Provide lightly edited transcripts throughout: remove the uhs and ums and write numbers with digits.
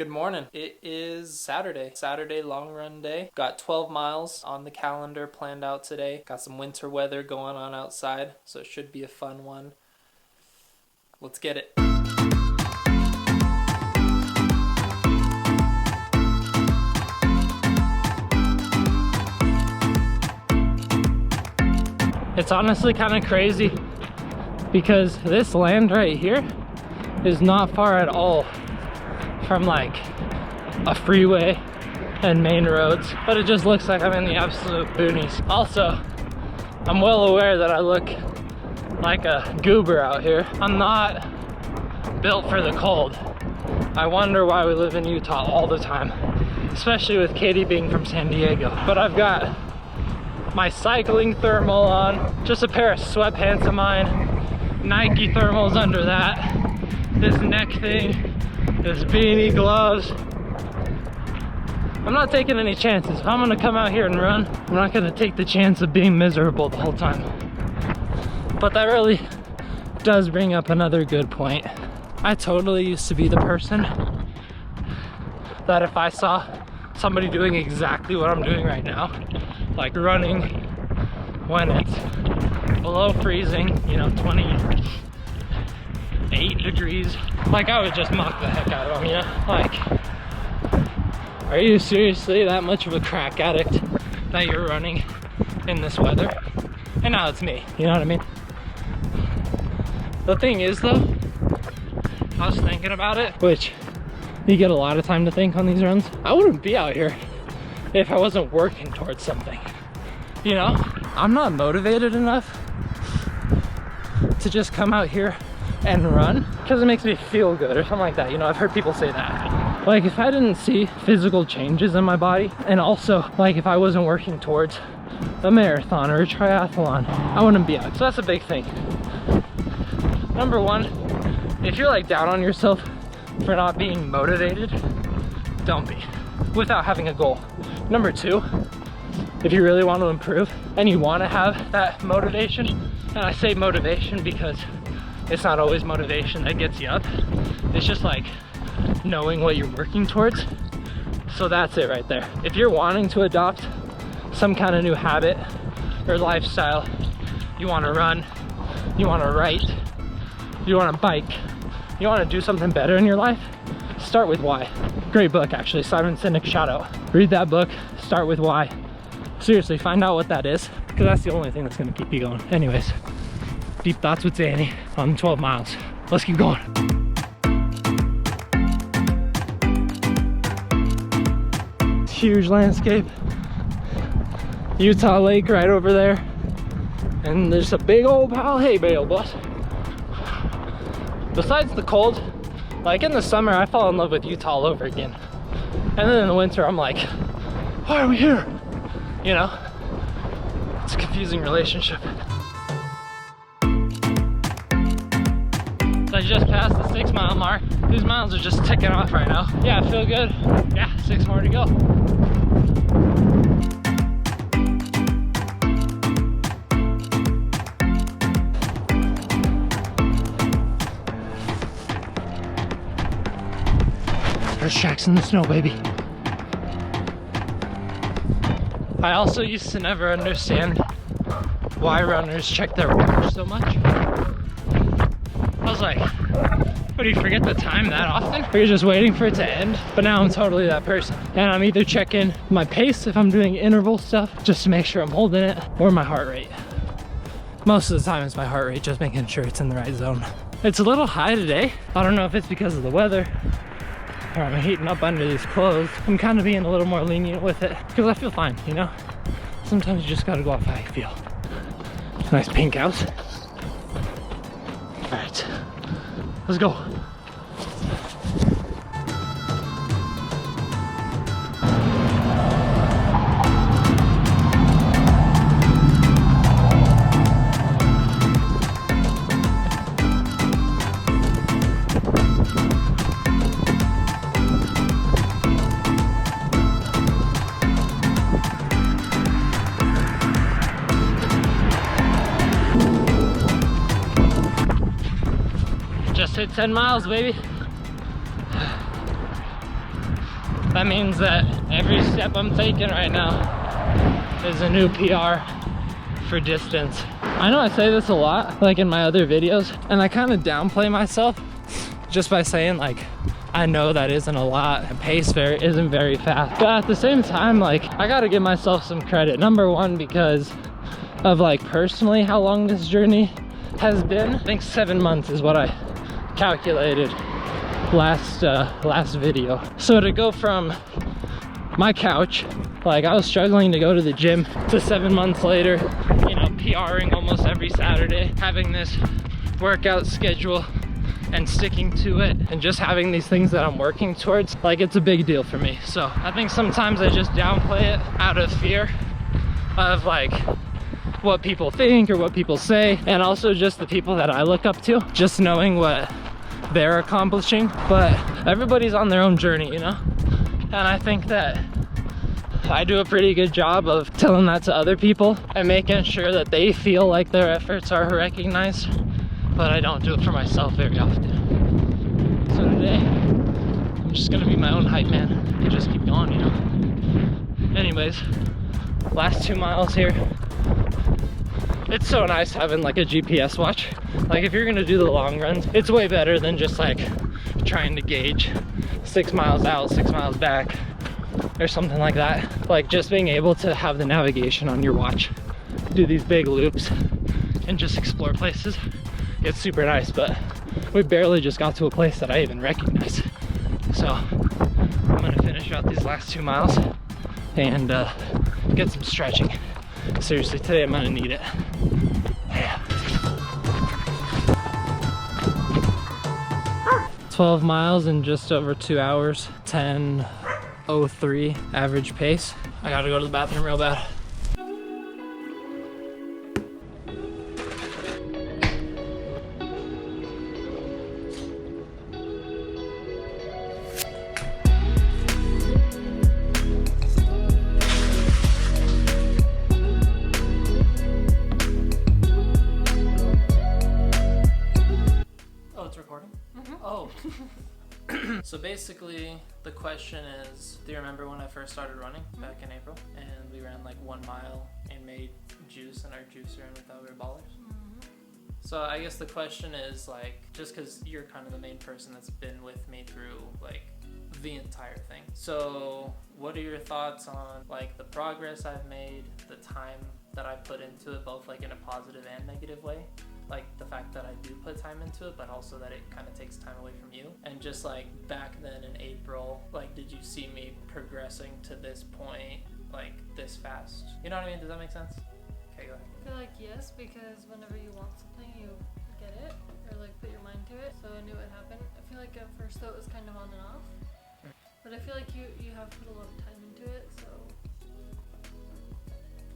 Good morning. It is Saturday long run day. Got 12 miles on the calendar planned out today. Got some winter weather going on outside, so it should be a fun one. Let's get it. It's honestly kind of crazy because this land right here is not far at all from like a freeway and main roads, but it just looks like I'm in the absolute boonies. Also, I'm well aware that I look like a goober out here. I'm not built for the cold. I wonder why we live in Utah all the time, especially with Katie being from San Diego. But I've got my cycling thermal on, just a pair of sweatpants of mine, Nike thermals under that, this neck thing, this beanie, gloves. I'm not taking any chances. If I'm gonna come out here and run, I'm not gonna take the chance of being miserable the whole time. But that really does bring up another good point. I totally used to be the person that if I saw somebody doing exactly what I'm doing right now, like running when it's below freezing, 28 degrees, like I would just mock the heck out of them, like, are you seriously that much of a crack addict that you're running in this weather? And now it's me, you know what I mean? The thing is though, I was thinking about it, which you get a lot of time to think on these runs. I wouldn't be out here if I wasn't working towards something, I'm not motivated enough to just come out here and run because it makes me feel good or something like that. I've heard people say that. Like if I didn't see physical changes in my body, and also like if I wasn't working towards a marathon or a triathlon, I wouldn't be out. So that's a big thing. Number one, if you're like down on yourself for not being motivated, don't be, without having a goal. Number two, if you really want to improve and you want to have that motivation, and I say motivation because it's not always motivation that gets you up, it's just like knowing what you're working towards. So that's it right there. If you're wanting to adopt some kind of new habit or lifestyle, you want to run, you want to write, you want to bike, you want to do something better in your life, start with why. Great book actually, Simon Sinek, shout out. Read that book, start with why. Seriously, find out what that is, because that's the only thing that's going to keep you going. Anyways, deep thoughts with Danny on 12 miles. Let's keep going. Huge landscape. Utah Lake right over there. And there's a big old pile of hay bale, boss. Besides the cold, like in the summer, I fall in love with Utah all over again. And then in the winter, I'm like, why are we here? It's a confusing relationship. I just passed the 6 mile mark. These miles are just ticking off right now. Yeah, I feel good. Yeah, 6 more to go. There's tracks in the snow, baby. I also used to never understand why runners check their watch so much. I was like, what, do you forget the time that often? Or you're just waiting for it to end? But now I'm totally that person. And I'm either checking my pace if I'm doing interval stuff, just to make sure I'm holding it, or my heart rate. Most of the time it's my heart rate, just making sure it's in the right zone. It's a little high today. I don't know if it's because of the weather, or I'm heating up under these clothes. I'm kind of being a little more lenient with it because I feel fine, Sometimes you just gotta go off how you feel. Nice pink house. All right, let's go. Just hit 10 miles, baby. that means that every step I'm taking right now is a new PR for distance. I know I say this a lot, like in my other videos, and I kind of downplay myself just by saying like, I know that isn't a lot, pace isn't very fast. But at the same time, like, I gotta give myself some credit. Number one, because of like personally how long this journey has been. I think 7 months is what I calculated last video. So to go from my couch, like I was struggling to go to the gym, to 7 months later, you know, PRing almost every Saturday, having this workout schedule and sticking to it, and just having these things that I'm working towards, like it's a big deal for me. So I think sometimes I just downplay it out of fear of like what people think or what people say, and also just the people that I look up to, just knowing what they're accomplishing. But everybody's on their own journey, you know, and I think that I do a pretty good job of telling that to other people and making sure that they feel like their efforts are recognized, but I don't do it for myself very often. So today, I'm just gonna be my own hype man and just keep going, you know? Anyways, last 2 miles here. It's so nice having like a GPS watch. Like if you're gonna do the long runs, it's way better than just like trying to gauge 6 miles out, 6 miles back, or something like that. Like just being able to have the navigation on your watch, do these big loops and just explore places. It's super nice, but we barely just got to a place that I even recognize. So I'm gonna finish out these last 2 miles and get some stretching. Seriously, today I'm gonna need it. Yeah. 12 miles in just over 2 hours, 10:03 average pace. I gotta go to the bathroom real bad. So basically, the question is, do you remember when I first started running back in April? And we ran like 1 mile and made juice in our juicer and we thought we were ballers? So I guess the question is like, just because you're kind of the main person that's been with me through like the entire thing. So what are your thoughts on like the progress I've made, the time that I put into it, both like in a positive and negative way? Like the fact that I do put time into it, but also that it kind of takes time away from you. And just like back then in April, like did you see me progressing to this point like this fast? You know what I mean? Does that make sense? Okay, go ahead. I feel like yes, because whenever you want something, you get it, or like put your mind to it. So I knew it happened. I feel like at first though it was kind of on and off, but I feel like you have put a lot of time into it.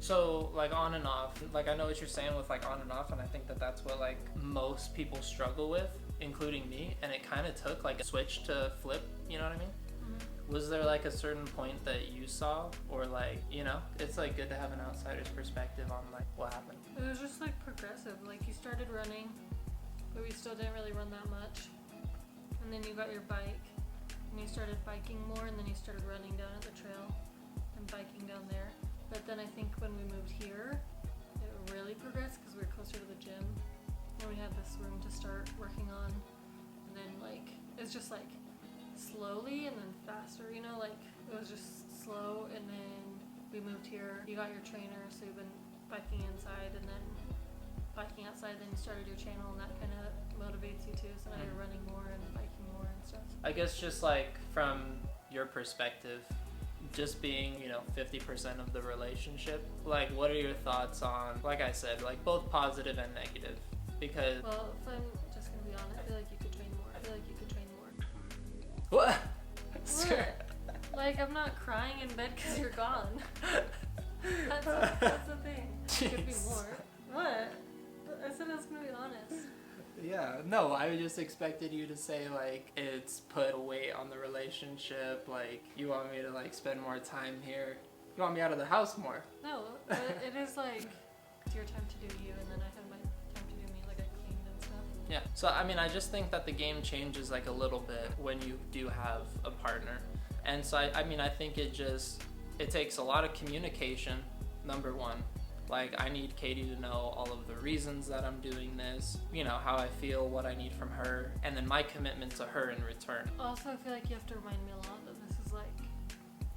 So like on and off, like I know what you're saying with like on and off, and I think that that's what like most people struggle with, including me. And it kind of took like a switch to flip, you know what I mean? Was there like a certain point that you saw, or like, you know, it's like good to have an outsider's perspective on like what happened? It was just like progressive. Like you started running, but we still didn't really run that much. And then you got your bike, and you started biking more, and then you started running down at the trail and biking down there. But then I think when we moved here, it really progressed because we were closer to the gym and we had this room to start working on. And then like, it's just like slowly and then faster, you know, like it was just slow. And then we moved here, you got your trainer, so you've been biking inside and then biking outside, then you started your channel, and that kind of motivates you too. So now you're running more and biking more and stuff. I guess just like from your perspective, just being, you know, 50% of the relationship, like what are your thoughts on, like I said, like both positive and negative? Because well, if I'm just gonna be honest, I feel like you could train more. I feel like you could train more. What? What? Like I'm not crying in bed because you're gone. that's the thing. It could be more. What? I said I was gonna be honest. Yeah, no, I just expected you to say like it's put a weight on the relationship, like you want me to like spend more time here, you want me out of the house more. No, but it is like it's your time to do you, and then I have my time to do me, like I cleaned and stuff. Yeah, so I mean I just think that the game changes like a little bit when you do have a partner, And so I mean, I think it takes a lot of communication, number one. Like, I need Katie to know all of the reasons that I'm doing this, you know, how I feel, what I need from her, and then my commitment to her in return. Also, I feel like you have to remind me a lot that this is like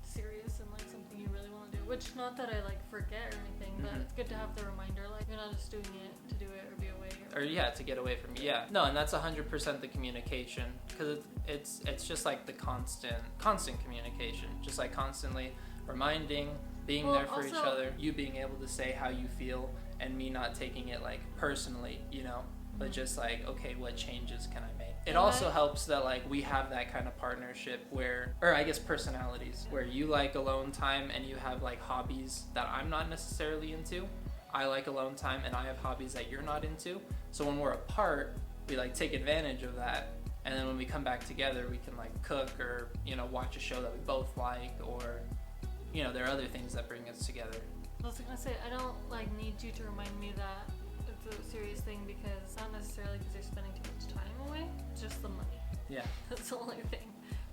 serious and like something you really want to do. Which, not that I like forget or anything, but it's good to have the reminder. Like, you're not just doing it to do it or be away. Or yeah, to get away from me. Yeah. No, and that's 100% the communication, because it's just like the constant communication, just like constantly reminding, being there for each other, you being able to say how you feel, and me not taking it like personally, you know, but just like, okay, what changes can I make? It also helps that like we have that kind of partnership where, or I guess personalities, where you like alone time and you have like hobbies that I'm not necessarily into. I like alone time and I have hobbies that you're not into. So when we're apart, we like take advantage of that. And then when we come back together, we can like cook or, you know, watch a show that we both like, or, you know, there are other things that bring us together. I was gonna say, I don't like need you to remind me that it's a serious thing, because not necessarily because you're spending too much time away, just the money. Yeah. That's the only thing.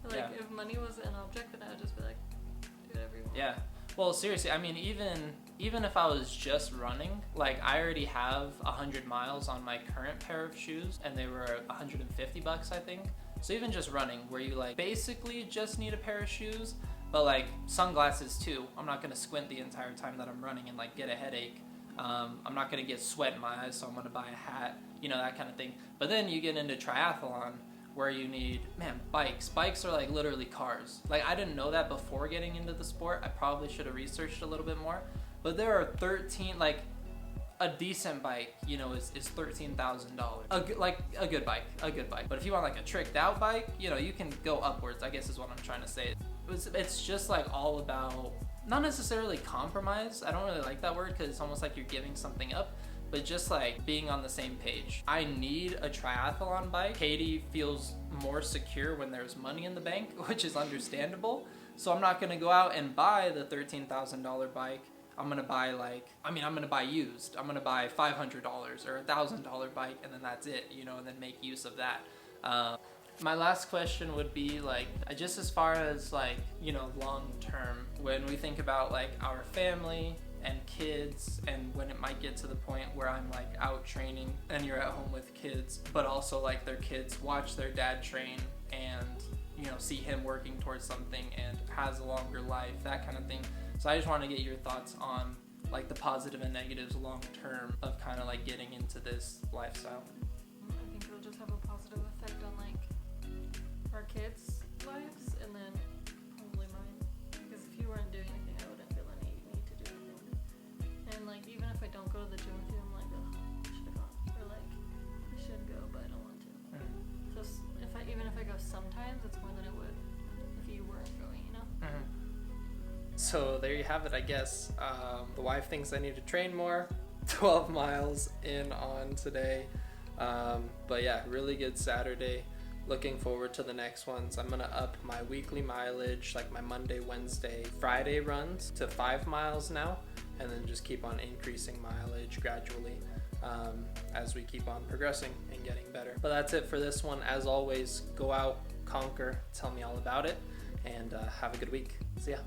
Like, if money was an object, then I would just be like, do whatever you want. Yeah. Well, seriously, I mean, even if I was just running, like, I already have 100 miles on my current pair of shoes, and they were $150, I think. So even just running, where you like basically just need a pair of shoes, but like sunglasses too. I'm not gonna squint the entire time that I'm running and like get a headache. I'm not gonna get sweat in my eyes, so I'm gonna buy a hat, you know, that kind of thing. But then you get into triathlon, where you need, man, bikes. Bikes are like literally cars. Like, I didn't know that before getting into the sport. I probably should have researched a little bit more. But there are 13, like, a decent bike, you know, is $13,000. A good bike. But if you want like a tricked out bike, you know, you can go upwards, I guess is what I'm trying to say. It's just like all about, not necessarily compromise. I don't really like that word, because it's almost like you're giving something up, but just like being on the same page. I need a triathlon bike. Katie feels more secure when there's money in the bank, which is understandable. So I'm not gonna go out and buy the $13,000 bike. I'm gonna buy I'm gonna buy used. I'm gonna buy $500 or $1,000 bike, and then that's it, you know, and then make use of that. My last question would be like, just as far as like, you know, long term, when we think about like our family and kids, and when it might get to the point where I'm like out training and you're at home with kids, but also like their kids watch their dad train and, you know, see him working towards something and has a longer life, that kind of thing. So I just want to get your thoughts on like the positive and negatives long term of kind of like getting into this lifestyle. I think it'll just have a positive effect on like our kids' lives, and then probably mine. Because if you weren't doing anything, I wouldn't feel any need to do anything. And like, even if I don't go to the gym with you, I'm like, oh, I should have gone. Or like, I should go, but I don't want to. Just even if I go sometimes, it's more than it would if you weren't going, you know? So there you have it, I guess. The wife thinks I need to train more. 12 miles in on today. But yeah, really good Saturday. Looking forward to the next ones. I'm gonna up my weekly mileage, like my Monday, Wednesday, Friday runs to 5 miles now, and then just keep on increasing mileage gradually as we keep on progressing and getting better. But that's it for this one. As always, go out, conquer, tell me all about it, and have a good week. See ya.